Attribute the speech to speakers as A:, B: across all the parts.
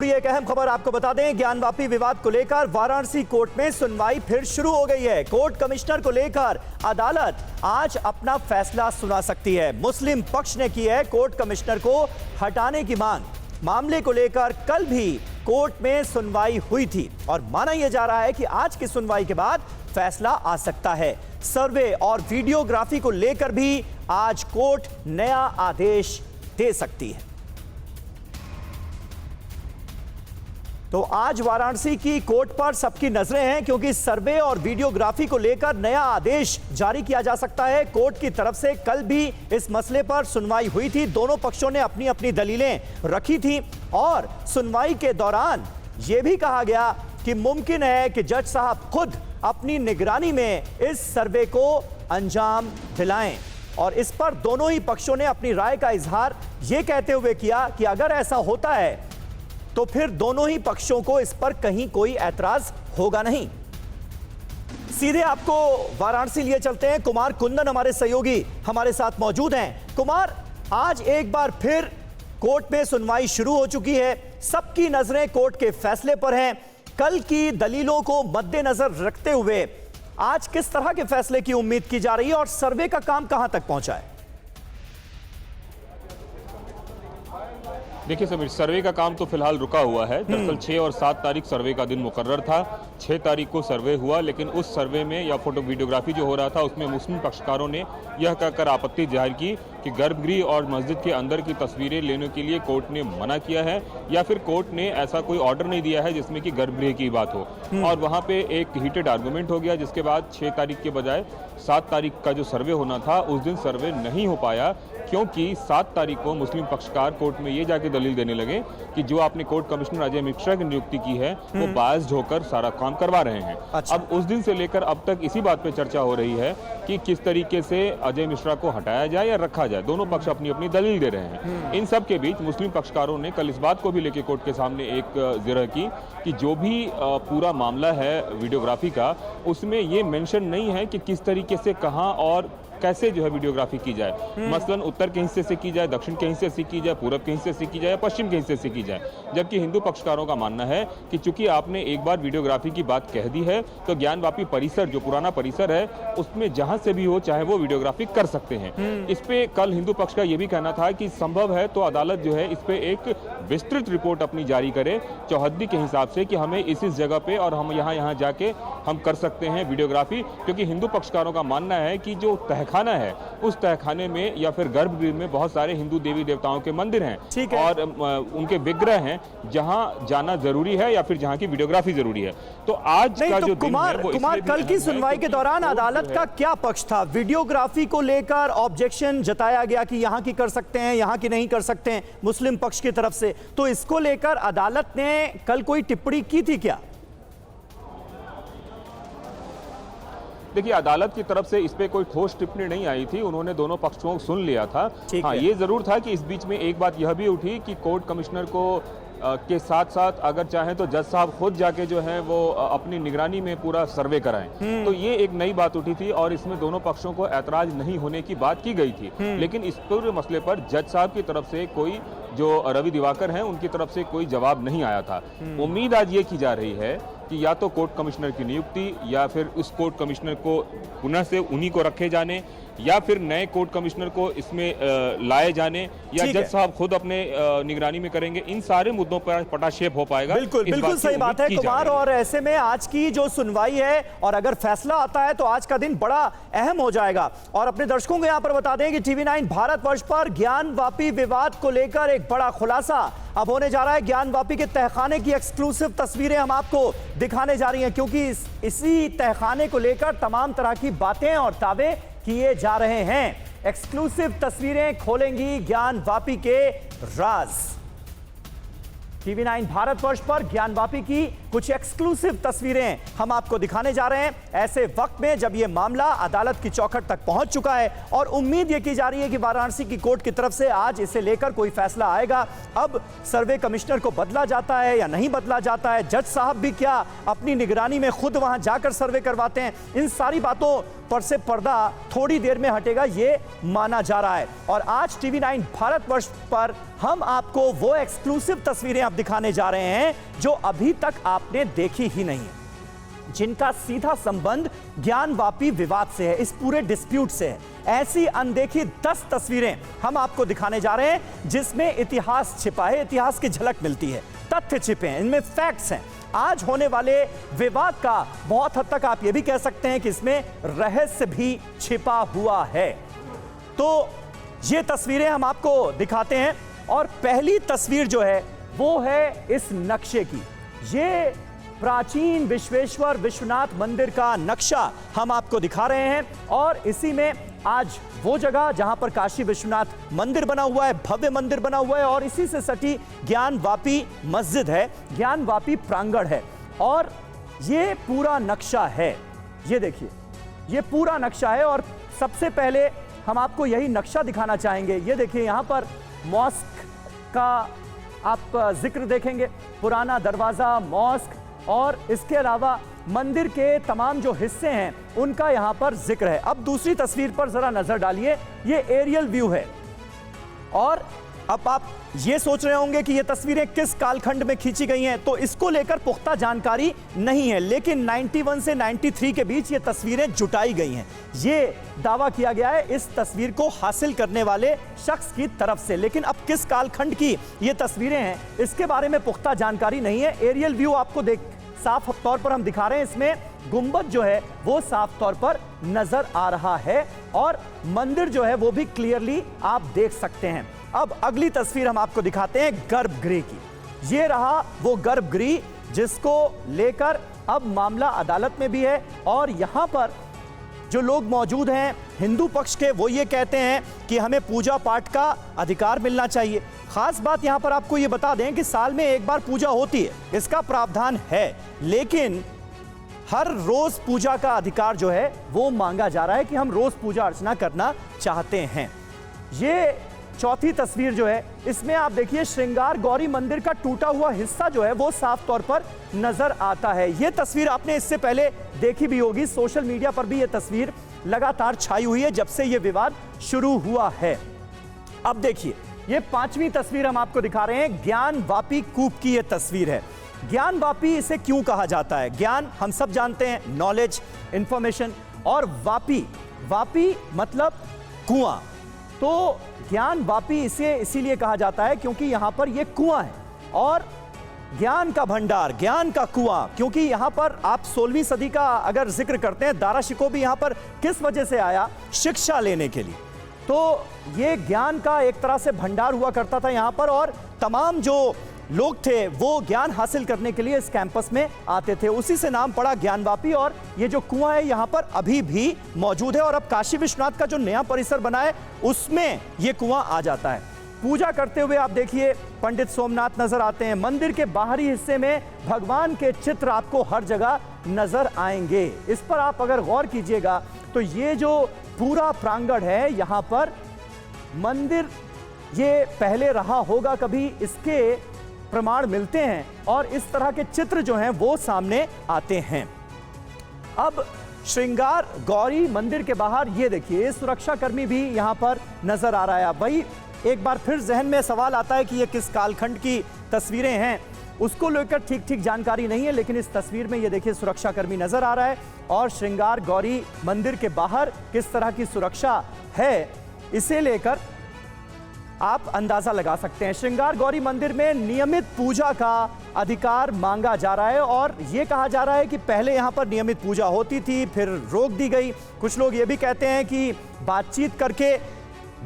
A: एक अहम खबर आपको बता दें, ज्ञानवापी विवाद को लेकर वाराणसी कोर्ट में सुनवाई फिर शुरू हो गई है। कोर्ट कमिश्नर को लेकर अदालत आज अपना फैसला सुना सकती है। मुस्लिम पक्ष ने की है कोर्ट कमिश्नर को हटाने की मांग। मामले को लेकर कल भी कोर्ट में सुनवाई हुई थी और माना यह जा रहा है कि आज की सुनवाई के बाद फैसला आ सकता है। सर्वे और वीडियोग्राफी को लेकर भी आज कोर्ट नया आदेश दे सकती है। तो आज वाराणसी की कोर्ट पर सबकी नजरें हैं, क्योंकि सर्वे और वीडियोग्राफी को लेकर नया आदेश जारी किया जा सकता है। कोर्ट की तरफ से कल भी इस मसले पर सुनवाई हुई थी। दोनों पक्षों ने अपनी अपनी दलीलें रखी थी और सुनवाई के दौरान यह भी कहा गया कि मुमकिन है कि जज साहब खुद अपनी निगरानी में इस सर्वे को अंजाम दिलाएं। और इस पर दोनों ही पक्षों ने अपनी राय का इजहार यह कहते हुए किया कि अगर ऐसा होता है तो फिर दोनों ही पक्षों को इस पर कहीं कोई ऐतराज होगा नहीं। सीधे आपको वाराणसी लिए चलते हैं। कुमार कुंदन हमारे सहयोगी हमारे साथ मौजूद हैं। कुमार, आज एक बार फिर कोर्ट में सुनवाई शुरू हो चुकी है। सबकी नजरें कोर्ट के फैसले पर हैं। कल की दलीलों को मद्देनजर रखते हुए आज किस तरह के फैसले की उम्मीद की जा रही है और सर्वे का काम कहां तक पहुंचा है?
B: देखिए समीर, सर्वे का काम तो फिलहाल रुका हुआ है। दरअसल 6 और 7 तारीख सर्वे का दिन मुकर्रर था। 6 तारीख को सर्वे हुआ, लेकिन उस सर्वे में या फोटो वीडियोग्राफी जो हो रहा था उसमें मुस्लिम पक्षकारों ने यह कहकर आपत्ति जाहिर की कि गर्भगृह और मस्जिद के अंदर की तस्वीरें लेने के लिए कोर्ट ने मना किया है, या फिर कोर्ट ने ऐसा कोई ऑर्डर नहीं दिया है जिसमें कि गर्भगृह की बात हो। और वहाँ पे एक हीटेड आर्गूमेंट हो गया, जिसके बाद 6 तारीख के बजाय 7 तारीख का जो सर्वे होना था उस दिन सर्वे नहीं हो पाया, क्योंकि 7 तारीख को मुस्लिम पक्षकार कोर्ट में ये जाके दलील देने लगे कि जो आपने कोर्ट कमिश्नर अजय मिश्रा की नियुक्ति की है वो बायस्ड होकर सारा काम करवा रहे हैं।
A: अच्छा।
B: अब उस दिन से लेकर अब तक इसी बात पे चर्चा हो रही है कि किस तरीके से अजय मिश्रा को हटाया जाए या रखा जाए। दोनों पक्ष अपनी अपनी दलील दे रहे हैं। इन सब के बीच मुस्लिम पक्षकारों ने कल इस बात को भी लेकर कोर्ट के सामने एक जिरह की कि जो भी पूरा मामला है वीडियोग्राफी का, उसमें ये मेंशन नहीं है कि किस तरीके से कहां और कैसे जो है वीडियोग्राफी की जाए। मसलन उत्तर के हिस्से से की जाए, दक्षिण के हिस्से से की जाए, पूरब के हिस्से से की जाए या पश्चिम के हिस्से से की जाए। जबकि हिंदू पक्षकारों का मानना है कि चूंकि आपने एक बार वीडियोग्राफी की बात कह दी है तो ज्ञानवापी परिसर जो पुराना परिसर है उसमें जहां से भी हो चाहे वो वीडियोग्राफी कर सकते हैं। इस पे कल हिंदू पक्ष का यह भी कहना था कि संभव है तो अदालत जो है इस पे एक विस्तृत रिपोर्ट अपनी जारी करे चौहद्दी के हिसाब से कि हमें इस जगह पे और हम यहाँ जाके हम कर सकते हैं वीडियोग्राफी। क्योंकि हिंदू पक्षकारों का मानना है कि जो तहखाना है उस तहखाने में या फिर गर्भगृह में बहुत सारे हिंदू देवी देवताओं के मंदिर हैं और उनके विग्रह हैं, जहां जाना जरूरी है या फिर जहां की वीडियोग्राफी जरूरी है। तो आज का जो
A: कुमार कल की सुनवाई के दौरान अदालत का क्या पक्ष था? वीडियोग्राफी को लेकर ऑब्जेक्शन जताया गया कि यहां की कर सकते हैं, यहां की नहीं कर सकते हैं मुस्लिम पक्ष की तरफ से। तो इसको लेकर अदालत ने कल कोई टिप्पणी की थी क्या?
B: देखिए, अदालत की तरफ से इस पे कोई ठोस टिप्पणी नहीं आई थी। उन्होंने दोनों पक्षों को सुन लिया था। हाँ, ये जरूर था कि इस बीच में एक बात यह भी उठी कि कोर्ट कमिश्नर को के साथ साथ अगर चाहें तो जज साहब खुद जाके जो है वो अपनी निगरानी में पूरा सर्वे कराएं। तो ये एक नई बात उठी थी और इसमें दोनों पक्षों को ऐतराज नहीं होने की बात की गई थी। लेकिन इस पूरे मसले पर जज साहब की तरफ से कोई, जो रवि दिवाकर हैं, उनकी तरफ से कोई जवाब नहीं आया था। उम्मीद आज ये की जा रही है कि या तो कोर्ट कमिश्नर की नियुक्ति या फिर उस कोर्ट कमिश्नर को पुनः से उन्हीं को रखे जाने या फिर नए कोर्ट कमिश्नर को इसमें लाए जाने या जज साहब खुद अपने निगरानी में करेंगे। इन सारे मुद्दों पर पटाक्षेप हो पाएगा।
A: बिल्कुल सही बात है कुमार। और ऐसे में आज की जो सुनवाई है और अगर फैसला आता है तो आज का दिन बड़ा अहम हो जाएगा। और अपने दर्शकों को यहां पर बता दें कि TV9 भारतवर्ष पर ज्ञानवापी विवाद को लेकर एक बड़ा खुलासा अब होने जा रहा है। ज्ञानवापी के तहखाने की एक्सक्लूसिव तस्वीरें हम आपको दिखाने जा रही हैं, क्योंकि इसी तहखाने को लेकर तमाम तरह की बातें और दावे किए जा रहे हैं। एक्सक्लूसिव तस्वीरें खोलेंगी ज्ञानवापी के राज। TV9 भारतवर्ष पर ज्ञानवापी की कुछ एक्सक्लूसिव तस्वीरें हम आपको दिखाने जा रहे हैं ऐसे वक्त में जब यह मामला अदालत की चौखट तक पहुंच चुका है और उम्मीद यह की जा रही है कि वाराणसी की कोर्ट की तरफ से आज इसे लेकर कोई फैसला आएगा। अब सर्वे कमिश्नर को बदला जाता है या नहीं बदला जाता है, जज साहब भी क्या अपनी निगरानी में खुद वहां जाकर सर्वे करवाते हैं, इन सारी बातों पर से पर्दा थोड़ी देर में हटेगा ये माना जा रहा है। और आज TV9 भारतवर्ष पर हम आपको वो एक्सक्लूसिव तस्वीरें अब दिखाने जा रहे हैं जो अभी तक आपने देखी ही नहीं, जिनका सीधा संबंध ज्ञानवापी विवाद से है, इस पूरे डिस्प्यूट से है। ऐसी अनदेखी 10 तस्वीरें हम आपको दिखाने जा रहे हैं जिसमें इतिहास छिपा है, इतिहास की झलक मिलती है, तथ्य छिपे हैं, इनमें फैक्ट्स हैं। आज होने वाले विवाद का बहुत हद तक आप यह भी कह सकते हैं कि इसमें रहस्य भी छिपा हुआ है। तो ये तस्वीरें हम आपको दिखाते हैं और पहली तस्वीर जो है वो है इस नक्शे की। ये प्राचीन विश्वेश्वर विश्वनाथ मंदिर का नक्शा हम आपको दिखा रहे हैं और इसी में आज वो जगह जहां पर काशी विश्वनाथ मंदिर बना हुआ है, भव्य मंदिर बना हुआ है और इसी से सटी ज्ञानवापी मस्जिद है, ज्ञानवापी प्रांगण है और ये पूरा नक्शा है। ये देखिए, ये पूरा नक्शा है और सबसे पहले हम आपको यही नक्शा दिखाना चाहेंगे। ये देखिए, यहां पर मॉस्क का आप जिक्र देखेंगे, पुराना दरवाजा, मॉस्क और इसके अलावा मंदिर के तमाम जो हिस्से हैं उनका यहां पर जिक्र है। अब दूसरी तस्वीर पर जरा नजर डालिए, ये एरियल व्यू है और अब आप ये सोच रहे होंगे कि ये तस्वीरें किस कालखंड में खींची गई हैं, तो इसको लेकर पुख्ता जानकारी नहीं है, लेकिन 91 से 93 के बीच ये तस्वीरें जुटाई गई हैं। ये दावा किया गया है इस तस्वीर को हासिल करने वाले शख्स की तरफ से, लेकिन अब किस कालखंड की ये तस्वीरें हैं इसके बारे में पुख्ता जानकारी नहीं है। एरियल व्यू आपको साफ तौर पर हम दिखा रहे हैं, इसमें गुंबद जो है वो साफ तौर पर नजर आ रहा है और मंदिर जो है वो भी क्लियरली आप देख सकते हैं। अब अगली तस्वीर हम आपको दिखाते हैं गर्भगृह की। ये रहा वो गर्भगृह जिसको लेकर अब मामला अदालत में भी है और यहां पर जो लोग मौजूद हैं हिंदू पक्ष के, वो ये कहते हैं कि हमें पूजा पाठ का अधिकार मिलना चाहिए। खास बात यहां पर आपको ये बता दें कि साल में एक बार पूजा होती है, इसका प्रावधान है, लेकिन हर रोज पूजा का अधिकार जो है वो मांगा जा रहा है कि हम रोज पूजा अर्चना करना चाहते हैं। ये चौथी तस्वीर जो है इसमें आप देखिए श्रृंगार गौरी मंदिर का टूटा हुआ हिस्सा जो है वो साफ तौर पर नजर आता है। ये तस्वीर आपने इससे पहले देखी भी होगी, सोशल मीडिया पर भी ये तस्वीर लगातार छाई हुई है जब से ये विवाद शुरू हुआ है। अब देखिए, ये पांचवी तस्वीर हम आपको दिखा रहे हैं, ज्ञानवापी कूप की ये तस्वीर है। ज्ञानवापी इसे क्यों कहा जाता है? ज्ञान हम सब जानते हैं, नॉलेज, इंफॉर्मेशन, और वापी, वापी मतलब कुआं। तो ज्ञानवापी इसे इसीलिए कहा जाता है क्योंकि यहां पर यह कुआं है और ज्ञान का भंडार, ज्ञान का कुआं, क्योंकि यहां पर आप 16वीं सदी का अगर जिक्र करते हैं, दारा शिकोह भी यहां पर किस वजह से आया? शिक्षा लेने के लिए। तो ये ज्ञान का एक तरह से भंडार हुआ करता था यहां पर और तमाम जो लोग थे वो ज्ञान हासिल करने के लिए इस कैंपस में आते थे, उसी से नाम पड़ा ज्ञानवापी। और ये जो कुआं है यहां पर अभी भी मौजूद है और अब काशी विश्वनाथ का जो नया परिसर बना है उसमें ये कुआं आ जाता है। पूजा करते हुए आप देखिए पंडित सोमनाथ नजर आते हैं। मंदिर के बाहरी हिस्से में भगवान के चित्र आपको हर जगह नजर आएंगे। इस पर आप अगर गौर कीजिएगा तो ये जो पूरा प्रांगण है यहां पर मंदिर ये पहले रहा होगा कभी, इसके प्रमाण मिलते हैं और इस तरह के चित्र जो हैं वो सामने आते हैं। अब श्रृंगार गौरी मंदिर के बाहर ये देखिए सुरक्षाकर्मी भी यहां पर नजर आ रहा है। वही एक बार फिर जहन में सवाल आता है कि ये किस कालखंड की तस्वीरें हैं, उसको लेकर ठीक जानकारी नहीं है, लेकिन इस तस्वीर में ये देखिए सुरक्षाकर्मी नजर आ रहा है और श्रृंगार गौरी मंदिर के बाहर किस तरह की सुरक्षा है इसे लेकर आप अंदाजा लगा सकते हैं। श्रृंगार गौरी मंदिर में नियमित पूजा का अधिकार मांगा जा रहा है और यह कहा जा रहा है कि पहले यहां पर नियमित पूजा होती थी, फिर रोक दी गई। कुछ लोग ये भी कहते हैं कि बातचीत करके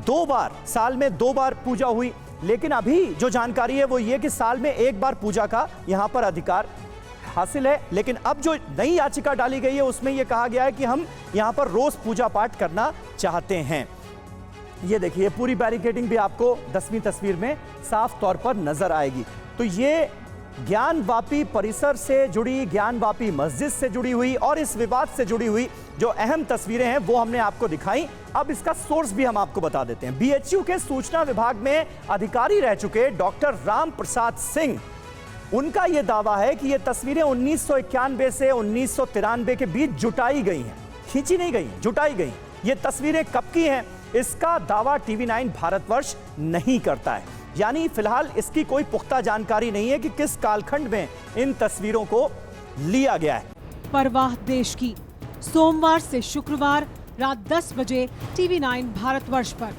A: 2 बार, साल में 2 बार पूजा हुई, लेकिन अभी जो जानकारी है वो ये कि साल में 1 बार पूजा का यहां पर अधिकार हासिल है। लेकिन अब जो नई याचिका डाली गई है उसमें यह कहा गया है कि हम यहां पर रोज पूजा पाठ करना चाहते हैं। ये देखिए पूरी बैरिकेडिंग भी आपको 10वीं तस्वीर में साफ तौर पर नजर आएगी। तो ये ज्ञानवापी परिसर से जुड़ी, ज्ञानवापी मस्जिद से जुड़ी हुई और इस विवाद से जुड़ी हुई जो अहम तस्वीरें हैं वो हमने आपको दिखाई। अब इसका सोर्स भी हम आपको बता देते हैं। बीएचयू के सूचना विभाग में अधिकारी रह चुके डॉक्टर राम प्रसाद सिंह, उनका यह दावा है कि ये तस्वीरें 1991 से 1993 के बीच जुटाई गई हैं, खींची नहीं गई, जुटाई गई। ये तस्वीरें कब की हैं, इसका दावा टीवी9 भारतवर्ष नहीं करता है। यानी फिलहाल इसकी कोई पुख्ता जानकारी नहीं है कि किस कालखंड में इन तस्वीरों को लिया गया है।
C: परवाह देश की, सोमवार से शुक्रवार रात 10 बजे टीवी9 भारतवर्ष पर।